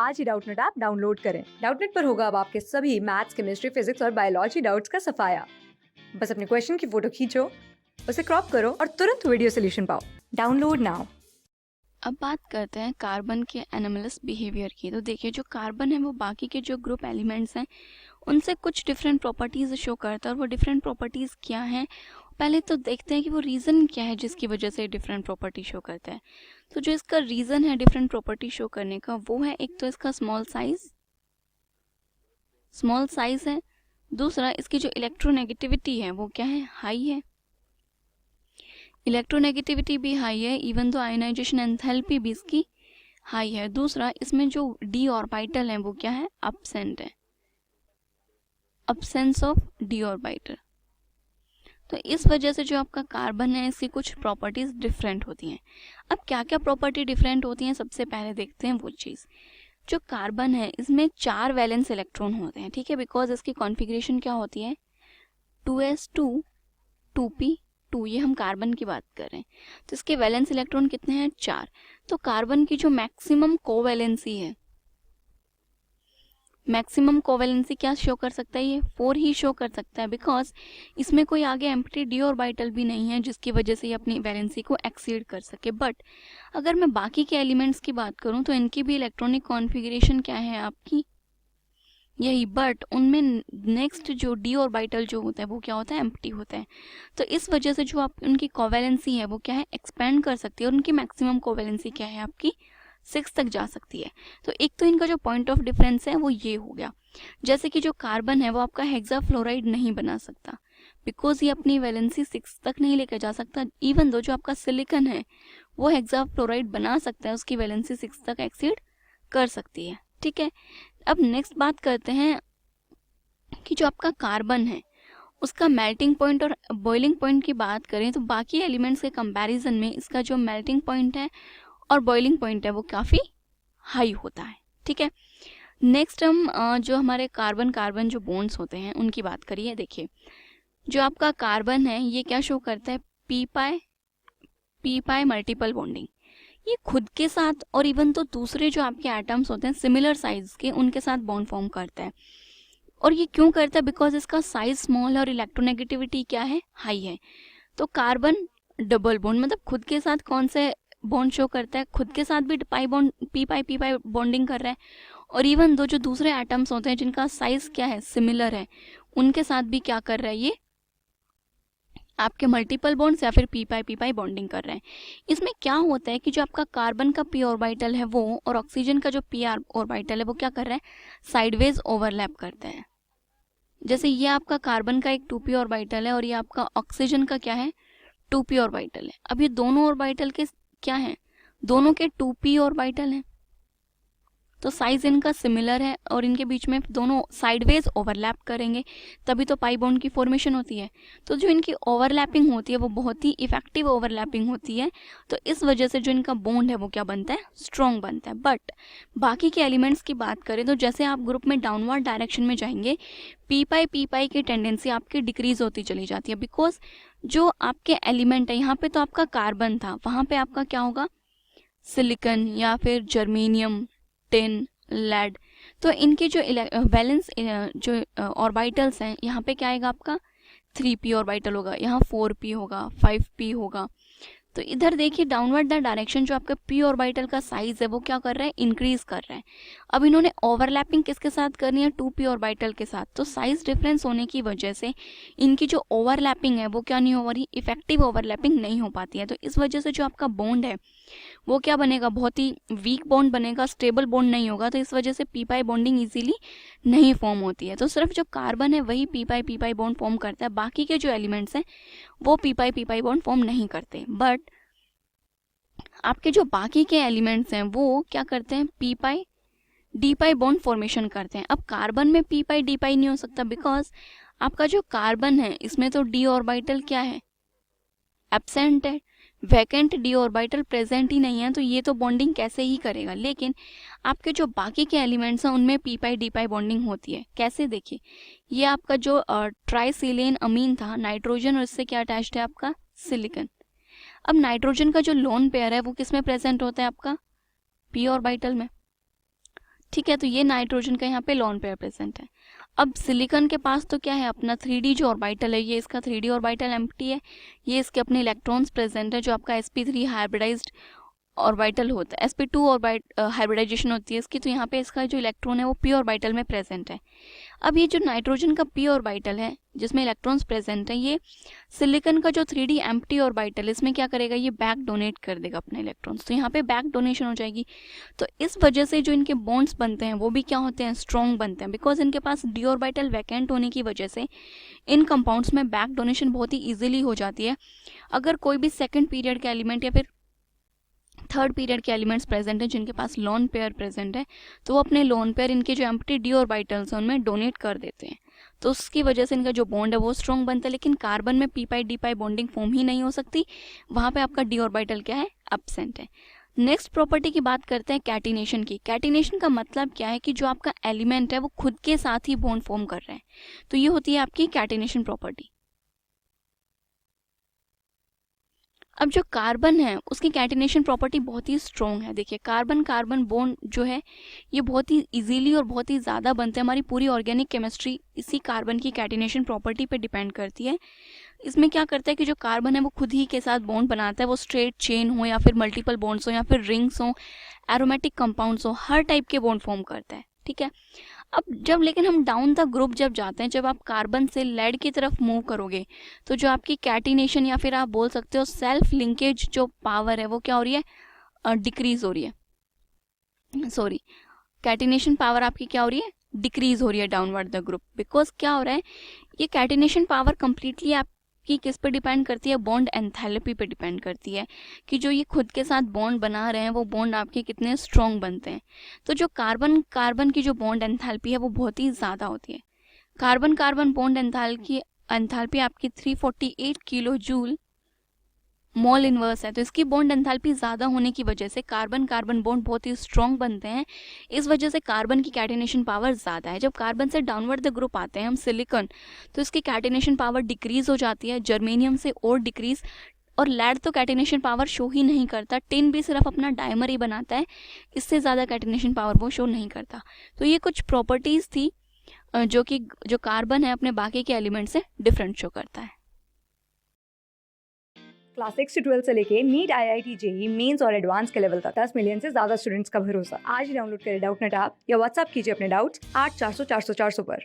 आज ही Doubtnut app download करें। Doubtnut पर होगा अब आपके सभी मैथ्स, केमिस्ट्री, फिजिक्स और बायोलॉजी डाउट्स का सफाया। बस अपने क्वेश्चन की फोटो खींचो, उसे क्रॉप करो और तुरंत वीडियो सोल्यूशन पाओ। Download now. अब बात करते हैं कार्बन के एनोमलस बिहेवियर की। तो देखिए, जो कार्बन है वो बाकी के जो ग्रुप एलिमेंट्स हैं उनसे कुछ डिफरेंट प्रॉपर्टीज शो करता है। और वो डिफरेंट प्रॉपर्टीज क्या हैं, पहले तो देखते हैं कि वो रीज़न क्या है जिसकी वजह से डिफरेंट प्रॉपर्टी शो करता है। तो जो इसका रीज़न है डिफरेंट प्रॉपर्टी शो करने का, वो है एक तो इसका स्मॉल साइज है। दूसरा, इसकी जो इलेक्ट्रोनेगेटिविटी है वो क्या है, हाई है। इलेक्ट्रोनेगेटिविटी भी हाई है, इवन दो आयोनाइजेशन एंथैल्पी भी इसकी हाई है। दूसरा, इसमें जो डी ऑर्बिटल है वो क्या है, एब्सेंट है, अब्सेंस ऑफ डी ऑर्बिटल। तो इस वजह से जो आपका कार्बन है इसकी कुछ प्रॉपर्टीज डिफरेंट होती हैं। अब क्या क्या प्रॉपर्टी डिफरेंट होती हैं, सबसे पहले देखते हैं वो चीज़। जो कार्बन है इसमें 4 वैलेंस इलेक्ट्रॉन होते हैं, ठीक है, बिकॉज इसकी कॉन्फ़िगरेशन क्या होती है, 2s2 2p2, ये हम कार्बन की बात कर रहे हैं। तो इसके वैलेंस इलेक्ट्रॉन कितने हैं, 4। तो कार्बन की जो मैक्सिमम कोवैलेंसी है, मैक्सिमम कोवैलेंसी क्या शो कर सकता है, ये 4 ही शो कर सकता है, बिकॉज इसमें कोई आगे एम्प्टी डी ऑर्बिटल भी नहीं है जिसकी वजह से ये अपनी वैलेंसी को एक्सीड कर सके। बट अगर मैं बाकी के एलिमेंट्स की बात करूं तो इनकी भी इलेक्ट्रॉनिक कॉन्फ़िगरेशन क्या है आपकी, यही, बट उनमें नेक्स्ट जो डी ऑर्बिटल जो होता है वो क्या होता है, एम्प्टी होता है। तो इस वजह से जो आप उनकी कोवैलेंसी है वो क्या है, एक्सपेंड कर सकती है। और उनकी मैक्सिमम कोवैलेंसी क्या है आपकी, 6 तक जा सकती है। तो एक तो इनका जो पॉइंट ऑफ डिफरेंस है वो ये हो गया। जैसे कि जो कार्बन है वो आपका हेक्साफ्लोराइड नहीं बना सकता, बिकॉज ये अपनी वैलेंसी 6 तक नहीं लेकर जा सकता। इवन दो जो आपका सिलिकन है वो हेक्साफ्लोराइड बना सकता है, उसकी वैलेंसी 6 तक एक्सीड कर सकती है, ठीक है। अब नेक्स्ट बात करते हैं कि जो आपका कार्बन है उसका मेल्टिंग पॉइंट और बॉइलिंग पॉइंट की बात करें तो बाकी एलिमेंट्स के कंपैरिजन में इसका जो मेल्टिंग पॉइंट है और बॉइलिंग पॉइंट है वो काफ़ी हाई होता है, ठीक है। नेक्स्ट हम जो हमारे कार्बन जो बॉन्ड्स होते हैं उनकी बात करिए। देखिए, जो आपका कार्बन है ये क्या शो करता है, पी पाई मल्टीपल बॉन्डिंग। ये खुद के साथ और इवन तो दूसरे जो आपके एटम्स होते हैं सिमिलर साइज के उनके साथ बॉन्ड फॉर्म करता है। और ये क्यों करता है, बिकॉज इसका साइज स्मॉल है और इलेक्ट्रोनेगेटिविटी क्या है, हाई है। तो कार्बन डबल बॉन्ड मतलब खुद के साथ कौन से बॉन्ड शो करता है, खुद के साथ भी पी पाई बॉन्डिंग कर रहा है। और इवन दो जो दूसरे एटम्स होते हैं जिनका साइज क्या है, सिमिलर है, उनके साथ भी क्या कर रहा है, ये आपके मल्टीपल बॉन्ड्स या फिर पी पाई बॉन्डिंग कर रहे हैं। इसमें क्या होता है कि जो आपका कार्बन का पी ऑर्बिटल है वो और ऑक्सीजन का जो पी ऑर्बिटल है वो क्या कर रहा है, साइडवेज ओवरलैप करते हैं। जैसे ये आपका कार्बन का एक 2p ऑर्बिटल है और ये आपका ऑक्सीजन का क्या है, 2p ऑर्बिटल है। अब ये दोनों ऑर्बिटल के क्या है, दोनों के 2p ऑर्बिटल हैं, तो साइज इनका सिमिलर है और इनके बीच में दोनों साइडवेज ओवरलैप करेंगे तभी तो पाई बॉन्ड की फॉर्मेशन होती है। तो जो इनकी ओवरलैपिंग होती है वो बहुत ही इफेक्टिव ओवरलैपिंग होती है। तो इस वजह से जो इनका बॉन्ड है वो क्या बनता है, स्ट्रॉन्ग बनता है। बट बाकी के एलिमेंट्स की बात करें तो जैसे आप ग्रुप में डाउनवर्ड डायरेक्शन में जाएंगे पी पाई की टेंडेंसी आपकी डिक्रीज होती चली जाती है, बिकॉज जो आपके एलिमेंट है, यहाँ पे तो आपका कार्बन था, वहाँ पे आपका क्या होगा, सिलिकन या फिर जर्मेनियम, टिन, लेड। तो इनके जो वैलेंस जो ऑर्बिटल्स हैं, यहाँ पे क्या आएगा आपका 3p ऑर्बिटल होगा, यहाँ 4p होगा, 5p होगा। तो इधर देखिए डाउनवर्ड द डायरेक्शन जो आपका p ऑर्बिटल का साइज है वो क्या कर रहा है, इंक्रीज कर रहा है। अब इन्होंने ओवरलैपिंग किसके साथ करनी है, 2p ऑर्बिटल के साथ। तो साइज डिफरेंस होने की वजह से इनकी जो ओवरलैपिंग है वो क्या नहीं हो रही, इफेक्टिव ओवरलैपिंग नहीं हो पाती है। तो इस वजह से जो आपका बॉन्ड है वो क्या बनेगा, बहुत ही वीक बॉन्ड बनेगा, स्टेबल बॉन्ड नहीं होगा। तो इस वजह से पी पाई बॉन्डिंग इजीली नहीं फॉर्म होती है। तो सिर्फ जो कार्बन है वही पी पाई बॉन्ड फॉर्म करता है, बाकी के जो एलिमेंट्स हैं वो पी पाई बॉन्ड फॉर्म नहीं करते। बट आपके जो बाकी के एलिमेंट्स हैं वो क्या करते हैं, पी पाई डी पाई बॉन्ड फॉर्मेशन करते हैं। अब कार्बन में पी पाई डी पाई नहीं हो सकता, बिकॉज आपका जो कार्बन है इसमें तो डी ऑर्बिटल क्या है, एब्सेंट है, वैकेंट डी ऑर्बिटल प्रेजेंट ही नहीं है। तो ये तो बॉन्डिंग कैसे ही करेगा। लेकिन आपके जो बाकी के एलिमेंट्स हैं उनमें पी पाई डी पाई बॉन्डिंग होती है। कैसे, देखिए, ये आपका जो ट्राइसिलेन अमीन था, नाइट्रोजन और इससे क्या अटैच्ड है आपका, सिलिकन। अब नाइट्रोजन का जो लोन पेयर है वो किस में प्रेजेंट होता है आपका, पी ऑर्बिटल में। ठीक है, तो ये नाइट्रोजन का यहाँ पे लोन पेयर प्रेजेंट है। अब सिलिकॉन के पास तो क्या है, अपना 3D जो ऑर्बिटल है, ये इसका 3D ऑर्बिटल एम्प्टी है, ये इसके अपने इलेक्ट्रॉन्स प्रेजेंट है जो आपका sp3 हाइब्रिडाइज्ड ऑर्बिटल होता है, sp2 ऑर्बिट हाइब्रिडाइजेशन होती है इसकी, तो यहाँ पे इसका जो इलेक्ट्रॉन है वो p ऑर्बिटल में प्रेजेंट है। अब ये जो नाइट्रोजन का p ऑर्बिटल है जिसमें इलेक्ट्रॉन्स प्रेजेंट है, ये सिलिकॉन का जो 3D एम्प्टी ऑर्बिटल है इसमें क्या करेगा, ये बैक डोनेट कर देगा अपने इलेक्ट्रॉन्स, तो यहाँ पे बैक डोनेशन हो जाएगी। तो इस वजह से जो इनके बॉन्ड्स बनते हैं वो भी क्या होते हैं, स्ट्रॉन्ग बनते हैं, बिकॉज इनके पास d ऑर्बिटल वैकेंट होने की वजह से इन कंपाउंड्स में बैक डोनेशन बहुत ही ईजिली हो जाती है। अगर कोई भी सेकेंड पीरियड के एलिमेंट या फिर थर्ड पीरियड के एलिमेंट्स प्रेजेंट हैं जिनके पास लोन पेयर प्रेजेंट है, तो वो अपने लोन पेयर इनके जो एम्प्टी d ऑर्बिटल्स हैं उनमें डोनेट कर देते हैं, तो उसकी वजह से इनका जो बॉन्ड है वो स्ट्रॉन्ग बनता है। लेकिन कार्बन में p पाई d पाई बॉन्डिंग फॉर्म ही नहीं हो सकती, वहाँ पे आपका d ऑर्बिटल क्या है, एब्सेंट है। नेक्स्ट प्रॉपर्टी की बात करते हैं कैटिनेशन की। कैटिनेशन का मतलब क्या है कि जो आपका एलिमेंट है वो खुद के साथ ही बॉन्ड फॉर्म कर रहे हैं, तो ये होती है आपकी कैटिनेशन प्रॉपर्टी। अब जो कार्बन है उसकी कैटिनेशन प्रॉपर्टी बहुत ही स्ट्रॉन्ग है। देखिए, कार्बन कार्बन बॉन्ड जो है ये बहुत ही इजीली और बहुत ही ज़्यादा बनते हैं, हमारी पूरी ऑर्गेनिक केमिस्ट्री इसी कार्बन की कैटिनेशन प्रॉपर्टी पे डिपेंड करती है। इसमें क्या करता है कि जो कार्बन है वो खुद ही के साथ बॉन्ड बनाता है, वो स्ट्रेट चेन हो या फिर मल्टीपल बॉन्ड्स हो या फिर रिंग्स हो, एरोमेटिक कंपाउंड्स हो, हर टाइप के बॉन्ड फॉर्म करता है। ठीक है, अब जब लेकिन हम डाउन द ग्रुप जब जाते हैं, जब आप कार्बन से लेड की तरफ मूव करोगे, तो जो आपकी कैटिनेशन या फिर आप बोल सकते हो सेल्फ लिंकेज जो पावर है वो क्या हो रही है, डिक्रीज हो रही है। सॉरी, कैटिनेशन पावर आपकी क्या हो रही है, डिक्रीज हो रही है डाउनवर्ड द ग्रुप। बिकॉज क्या हो रहा है, ये कैटिनेशन पावर कंप्लीटली आपकी किस पे डिपेंड करती है, बॉन्ड एंथैल्पी पे डिपेंड करती है, कि जो ये खुद के साथ बॉन्ड बना रहे हैं वो बॉन्ड आपके कितने स्ट्रॉन्ग बनते हैं। तो जो कार्बन कार्बन की जो बॉन्ड एंथैल्पी है वो बहुत ही ज़्यादा होती है। कार्बन कार्बन बॉन्ड एंथैल्पी आपकी 348 किलो जूल मोल इनवर्स है, तो इसकी बॉन्ड एंथैल्पी ज़्यादा होने की वजह से कार्बन कार्बन बॉन्ड बहुत ही स्ट्रॉन्ग बनते हैं। इस वजह से कार्बन की कैटिनेशन पावर ज़्यादा है। जब कार्बन से डाउनवर्ड द ग्रुप आते हैं हम सिलिकॉन, तो इसकी कैटिनेशन पावर डिक्रीज हो जाती है, जर्मेनियम से और डिक्रीज, और लेड तो कैटिनेशन पावर शो ही नहीं करता, टिन भी सिर्फ अपना डायमर ही बनाता है, इससे ज़्यादा कैटिनेशन पावर वो शो नहीं करता। तो ये कुछ प्रॉपर्टीज़ थी जो कि जो कार्बन है अपने बाकी के एलिमेंट से डिफरेंट शो करता है। क्लास 6 से 12 से लेके नीट, IIT, जेई मेंस और एडवांस के लेवल तक 10 मिलियन से ज्यादा स्टूडेंट्स का भरोसा। आज ही डाउनलोड करें डाउटनेट ऐप या व्हाट्सएप कीजिए अपने डाउट्स 8400 400 400 पर।